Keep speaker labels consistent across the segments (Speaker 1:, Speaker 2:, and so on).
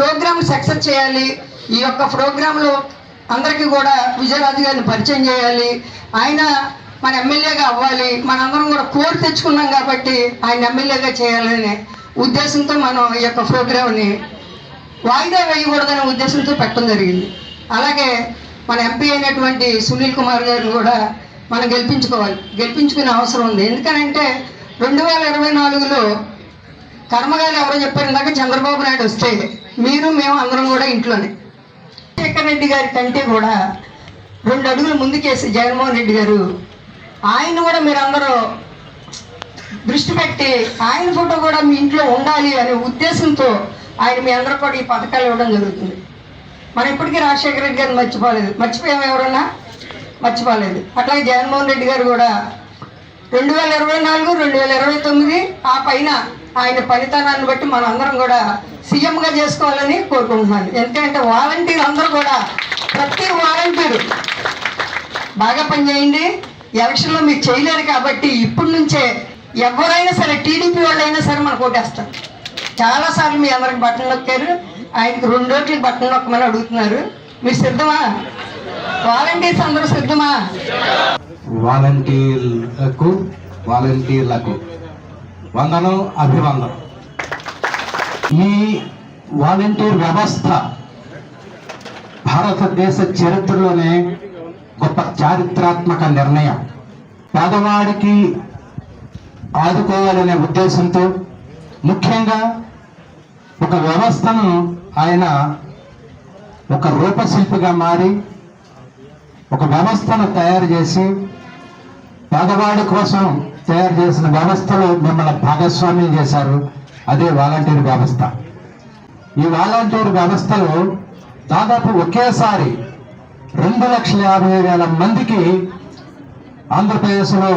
Speaker 1: Programme success చేయాలి. ఈ యొక్క ప్రోగ్రాంలో అందరికీ కూడా విజయరాజు గారిని పరిచయం చేయాలి. ఆయన మన ఎమ్మెల్యేగా అవ్వాలి. మనందరం కూడా కోరి తెచ్చుకున్నాం కాబట్టి ఆయన ఎమ్మెల్యేగా చేయాలనే ఉద్దేశంతో మనం ఈ యొక్క ప్రోగ్రాంని వాయిదా వేయకూడదనే ఉద్దేశంతో పెట్టడం జరిగింది. అలాగే మన ఎంపీ అయినటువంటి సునీల్ కుమార్ గారిని కూడా మనం గెలిపించుకునే అవసరం ఉంది. ఎందుకనంటే 2024లో కర్మగారు ఎవరో చెప్పారు ఇందాక, చంద్రబాబు నాయుడు వస్తే మేము అందరం కూడా ఇంట్లోనే. రాజశేఖర రెడ్డి గారి కంటే కూడా 2 అడుగులు ముందుకేసి జగన్మోహన్ రెడ్డి గారు ఆయన కూడా మీరందరూ దృష్టి పెట్టి ఆయన ఫోటో కూడా మీ ఇంట్లో ఉండాలి అనే ఉద్దేశంతో ఆయన మీ అందరూ కూడా ఈ పథకాలు ఇవ్వడం జరుగుతుంది. మనం ఇప్పటికీ రాజశేఖర రెడ్డి గారిని మర్చిపోయాము, ఎవరన్నా మర్చిపోలేదు. అట్లాగే జగన్మోహన్ రెడ్డి గారు కూడా 2024, 2029 ఆ పైన ఆయన పనితనాన్ని బట్టి మనం అందరం కూడా సీఎంగా చేసుకోవాలని కోరుకుంటున్నాను. ఎందుకంటే వాలంటీర్ అందరూ కూడా ప్రతి వాలంటీరు బాగా పనిచేయండి. ఎలక్షన్లో మీరు చేయలేరు కాబట్టి ఇప్పటి నుంచే ఎవరైనా సరే టీడీపీ వాళ్ళైనా సరే మనకు ఓటేస్తారు. చాలాసార్లు మీ అందరికి బట్టలు నొక్కారు, ఆయనకి 2 ఓట్లకి బట్టలు నొక్కమని అడుగుతున్నారు. మీరు సిద్ధమా? వాలంటీర్స్ అందరూ సిద్ధమా?
Speaker 2: వాలంటీర్లకు వందనం, అభివందనం. ఈ వాలంటీర్ వ్యవస్థ భారతదేశ చరిత్రలోనే గొప్ప చారిత్రాత్మక నిర్ణయం. పేదవాడికి ఆదుకోవాలనే ఉద్దేశంతో ముఖ్యంగా ఒక వ్యవస్థను ఆయన ఒక రూపశిల్పిగా మారి ఒక వ్యవస్థను తయారు చేసి పేదవాడి కోసం తయారు చేసిన వ్యవస్థలో మిమ్మల్ని భాగస్వామ్యం చేశారు. అదే వాలంటీర్ వ్యవస్థ. ఈ వాలంటీర్ వ్యవస్థలో దాదాపు ఒకేసారి 2,50,000 మందికి ఆంధ్రప్రదేశ్లో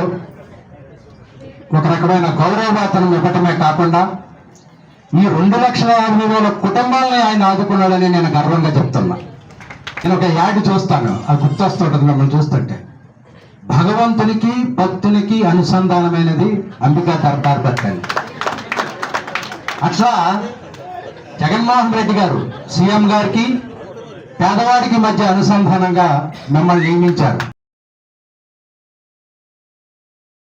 Speaker 2: ఒక రకమైన గౌరవవేతనం ఇవ్వటమే కాకుండా ఈ 2,50,000 కుటుంబాలని ఆయన ఆదుకున్నాడని నేను గర్వంగా చెప్తున్నా. నేను ఒక యాడ్ చూస్తాను, అది గుర్తొస్తుంటుంది మిమ్మల్ని చూస్తుంటే. భగవంతునికి భక్తునికి అనుసంధానమైనది అంబికా దర్బార్ పెట్టండి. అట్లా జగన్మోహన్ రెడ్డి గారు సీఎం గారికి పేదవాడికి మధ్య అనుసంధానంగా మిమ్మల్ని నియమించారు.